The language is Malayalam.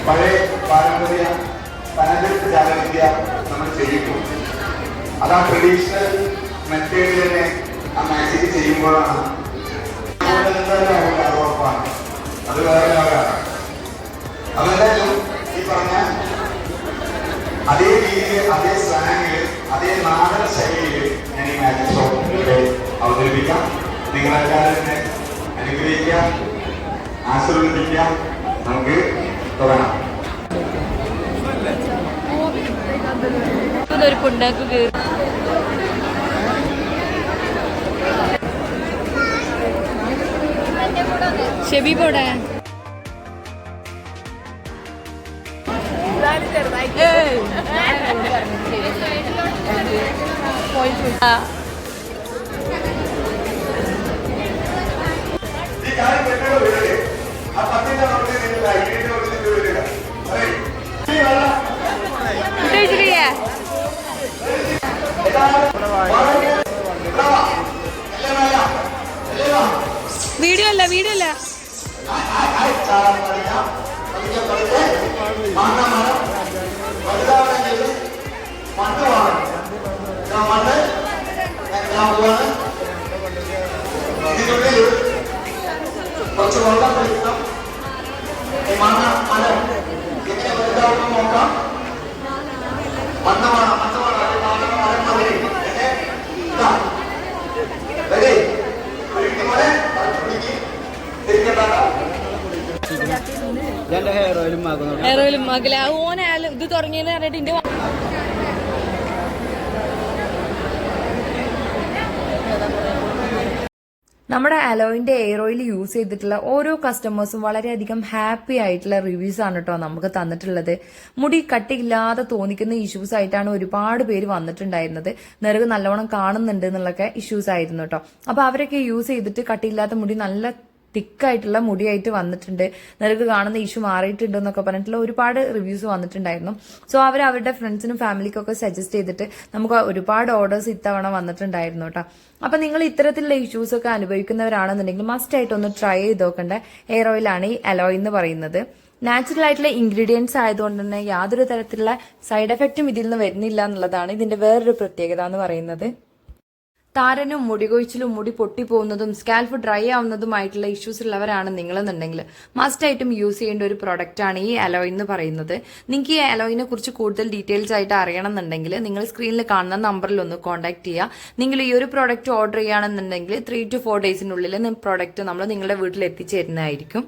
പഴയ പാരമ്പര്യ തനത് ജാലവിദ്യ നമ്മൾ ചെയ്യുന്നു. അത് ആ ട്രഡീഷണൽ മെത്തേഡിൽ തന്നെ ആ മാജിക് ചെയ്യുമ്പോഴാണ് ഉറപ്പാണ്. അത് വേറെ ലോകമാണ്. അതെന്തായാലും ഈ പറഞ്ഞ അതേ രീതിയിൽ, അതേ സ്ലാങ്ങിൽ, അതേ നാടൻ ശൈലിയിൽ ഞാൻ ഈ മാജിക് ഷോ ഇവിടെ അവതരിപ്പിക്കാം. നിങ്ങളെല്ലാവരും എന്നെ അനുഗ്രഹിക്കാം, ആശീർവദിക്കാം. നമുക്ക് തുടങ്ങാം. ഷെബി പോടെ വീഡിയോ അല്ല കുറച്ച് വെള്ളം കഴിക്കണം. ഈ മണ്ണ മരം എങ്ങനെ വലുതാവുന്നു നോക്കാം. മണ്ണ് വേണം, മരം മതി. ഹെയർ ഓയിലും മകളെ ഓനായാലും ഇത് തുടങ്ങിയെന്ന് പറഞ്ഞിട്ട് എന്റെ നമ്മുടെ അലോയിന്റെ എയർ ഓയിൽ യൂസ് ചെയ്തിട്ടുള്ള ഓരോ കസ്റ്റമേഴ്സും വളരെയധികം ഹാപ്പി ആയിട്ടുള്ള റിവ്യൂസ് ആണ് കേട്ടോ നമുക്ക് തന്നിട്ടുള്ളത്. മുടി കട്ടിയില്ലാതെ തോന്നിക്കുന്ന ഇഷ്യൂസ് ആയിട്ടാണ് ഒരുപാട് പേര് വന്നിട്ടുണ്ടായിരുന്നത്. നിറക് നല്ലോണം കാണുന്നുണ്ട് എന്നുള്ളൊക്കെ ഇഷ്യൂസ് ആയിരുന്നു കേട്ടോ. അപ്പൊ അവരൊക്കെ യൂസ് ചെയ്തിട്ട് കട്ടിയില്ലാത്ത മുടി നല്ല തിക്കായിട്ടുള്ള മുടിയായിട്ട് വന്നിട്ടുണ്ട്, നിനക്ക് കാണുന്ന ഇഷ്യൂ മാറിയിട്ടുണ്ട് എന്നൊക്കെ പറഞ്ഞിട്ടുള്ള ഒരുപാട് റിവ്യൂസ് വന്നിട്ടുണ്ടായിരുന്നു. സോ അവർ അവരുടെ ഫ്രണ്ട്സിനും ഫാമിലിക്കൊക്കെ സജസ്റ്റ് ചെയ്തിട്ട് നമുക്ക് ഒരുപാട് ഓർഡേഴ്സ് ഇത്തവണ വന്നിട്ടുണ്ടായിരുന്നു കേട്ടോ. അപ്പൊ നിങ്ങൾ ഇത്തരത്തിലുള്ള ഇഷ്യൂസ് ഒക്കെ അനുഭവിക്കുന്നവരാണെന്നുണ്ടെങ്കിൽ മസ്റ്റ് ആയിട്ട് ഒന്ന് ട്രൈ ചെയ്ത് നോക്കേണ്ട എയർ ഓയിലാണ് ഈ അലോയ് എന്ന് പറയുന്നത്. നാച്ചുറൽ ആയിട്ടുള്ള ഇൻഗ്രീഡിയൻസ് ആയതുകൊണ്ട് തന്നെ യാതൊരു തരത്തിലുള്ള സൈഡ് എഫക്റ്റും ഇതിൽ നിന്ന് വരുന്നില്ല എന്നുള്ളതാണ് ഇതിന്റെ വേറൊരു പ്രത്യേകത എന്ന് പറയുന്നത്. താരനും മുടികൊഴിച്ചിലും മുടി പൊട്ടിപ്പോകുന്നതും സ്കാൽഫ് ഡ്രൈ ആവുന്നതുമായിട്ടുള്ള ഇഷ്യൂസ് ഉള്ളവരാണ് നിങ്ങളെന്നുണ്ടെങ്കിൽ മസ്റ്റ് ആയിട്ടും യൂസ് ചെയ്യേണ്ട ഒരു പ്രൊഡക്റ്റാണ് ഈ അലോയ് എന്ന് പറയുന്നത്. നിങ്ങൾക്ക് ഈ അലോയിനെ കുറിച്ച് കൂടുതൽ ഡീറ്റെയിൽസ് ആയിട്ട് അറിയണമെന്നുണ്ടെങ്കിൽ നിങ്ങൾ സ്ക്രീനിൽ കാണുന്ന നമ്പറിൽ ഒന്ന് കോൺടാക്ട് ചെയ്യുക. നിങ്ങൾ ഈ ഒരു പ്രൊഡക്റ്റ് ഓർഡർ ചെയ്യുകയാണെന്നുണ്ടെങ്കിൽ 3 to 4 ഡേയ്സിനുള്ളിൽ പ്രൊഡക്റ്റ് നമ്മൾ നിങ്ങളുടെ വീട്ടിൽ എത്തിച്ചേരുന്നതായിരിക്കും.